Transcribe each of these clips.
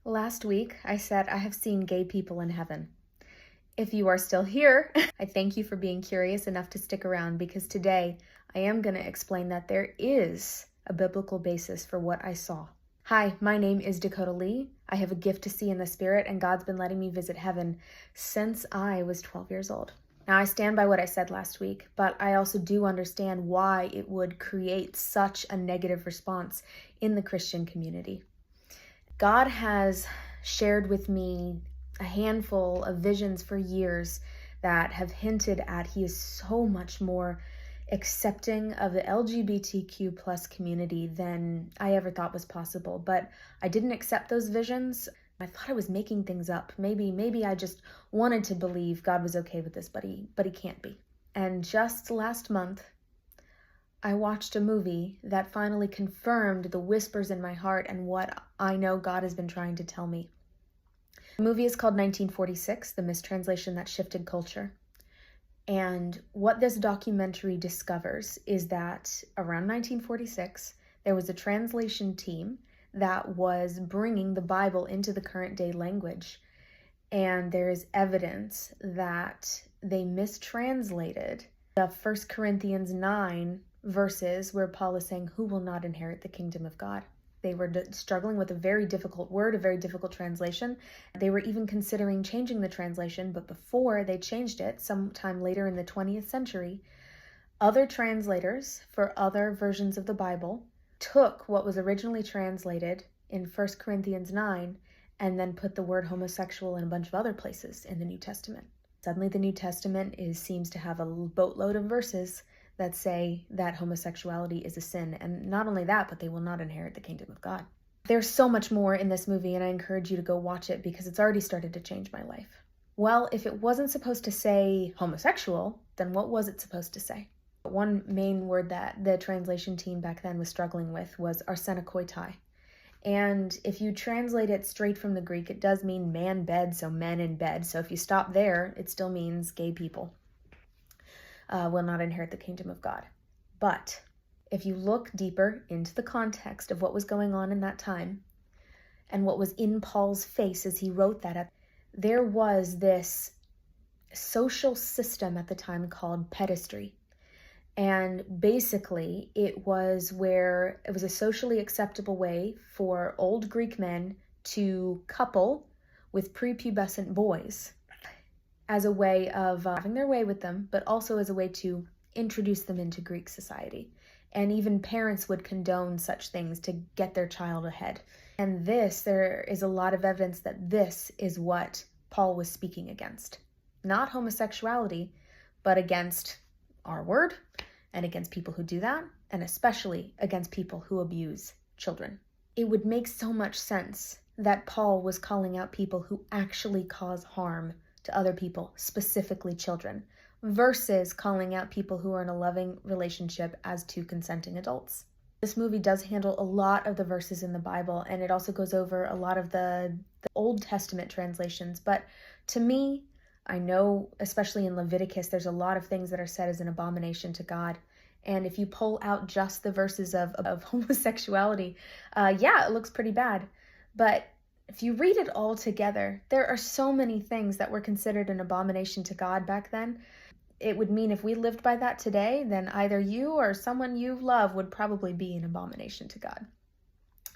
Last week, I said I have seen gay people in heaven. If you are still here, I thank you for being curious enough to stick around because today I am going to explain that there is a biblical basis for what I saw. Hi, my name is Dakota Lee. I have a gift to see in the spirit, and God's been letting me visit heaven since I was 12 years old. Now, I stand by what I said last week, but I also do understand why it would create such a negative response in the Christian community. God has shared with me a handful of visions for years that have hinted at He is so much more accepting of the LGBTQ plus community than I ever thought was possible. But I didn't accept those visions. I thought I was making things up. Maybe I just wanted to believe God was okay with this, but he can't be. And just last month, I watched a movie that finally confirmed the whispers in my heart and what I know God has been trying to tell me. The movie is called 1946, The Mistranslation That Shifted Culture. And what this documentary discovers is that around 1946, there was a translation team that was bringing the Bible into the current day language. And there is evidence that they mistranslated the 1 Corinthians 9 verses where Paul is saying, "Who will not inherit the kingdom of God?" They were struggling with a very difficult word, a very difficult translation. They were even considering changing the translation, but before they changed it, sometime later in the 20th century, other translators for other versions of the Bible took what was originally translated in 1 Corinthians 9 and then put the word homosexual in a bunch of other places in the New Testament. Suddenly the New Testament seems to have a boatload of verses that say that homosexuality is a sin. And not only that, but they will not inherit the kingdom of God. There's so much more in this movie, and I encourage you to go watch it because it's already started to change my life. Well, if it wasn't supposed to say homosexual, then what was it supposed to say? One main word that the translation team back then was struggling with was arsenokoitai. And if you translate it straight from the Greek, it does mean man bed, so men in bed. So if you stop there, it still means gay people will not inherit the kingdom of God. But if you look deeper into the context of what was going on in that time and what was in Paul's face as he wrote that, there was this social system at the time called pedestry. And basically, it was a socially acceptable way for old Greek men to couple with prepubescent boys as a way of having their way with them, but also as a way to introduce them into Greek society. And even parents would condone such things to get their child ahead. And there is a lot of evidence that this is what Paul was speaking against. Not homosexuality, but against our word, and against people who do that, and especially against people who abuse children. It would make so much sense that Paul was calling out people who actually cause harm to other people, specifically children, versus calling out people who are in a loving relationship as two consenting adults. This movie does handle a lot of the verses in the Bible, and it also goes over a lot of the Old Testament translations. But to me, I know, especially in Leviticus, there's a lot of things that are said as an abomination to God. And if you pull out just the verses of homosexuality, it looks pretty bad. But if you read it all together, there are so many things that were considered an abomination to God back then. It would mean if we lived by that today, then either you or someone you love would probably be an abomination to God.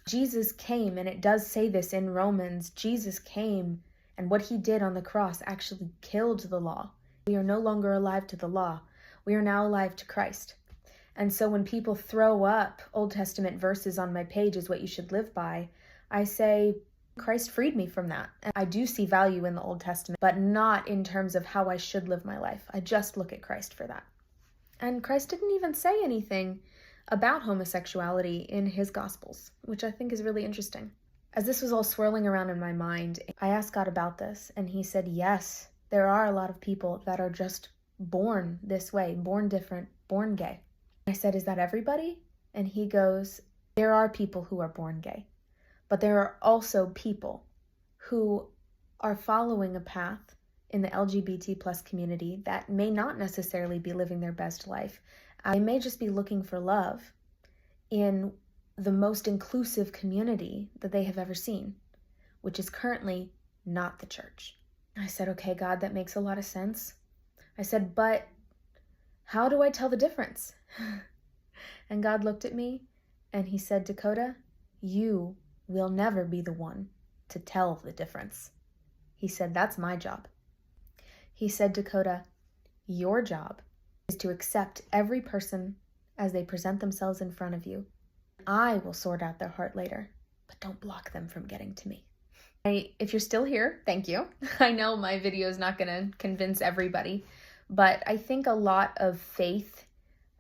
Jesus came, and it does say this in Romans, Jesus came, and what he did on the cross actually killed the law. We are no longer alive to the law. We are now alive to Christ. And so when people throw up Old Testament verses on my page as what you should live by, I say, Christ freed me from that. And I do see value in the Old Testament, but not in terms of how I should live my life. I just look at Christ for that. And Christ didn't even say anything about homosexuality in his Gospels, which I think is really interesting. As this was all swirling around in my mind, I asked God about this, and he said, yes, there are a lot of people that are just born this way, born different, born gay. I said, is that everybody? And he goes, there are people who are born gay. But there are also people who are following a path in the LGBT plus community that may not necessarily be living their best life. They may just be looking for love in the most inclusive community that they have ever seen, which is currently not the church. I said, okay, God, that makes a lot of sense. I said, but how do I tell the difference? And God looked at me and he said, Dakota, you will never be the one to tell the difference. He said, that's my job. He said, Dakota, your job is to accept every person as they present themselves in front of you. I will sort out their heart later, but don't block them from getting to me. If you're still here, thank you. I know my video is not going to convince everybody, but I think a lot of faith,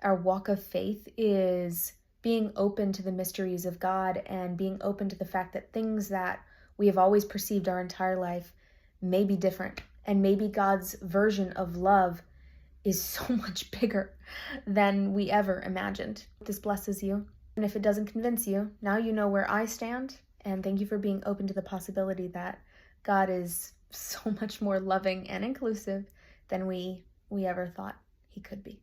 our walk of faith, is being open to the mysteries of God and being open to the fact that things that we have always perceived our entire life may be different. And maybe God's version of love is so much bigger than we ever imagined. This blesses you. And if it doesn't convince you, now you know where I stand. And thank you for being open to the possibility that God is so much more loving and inclusive than we ever thought he could be.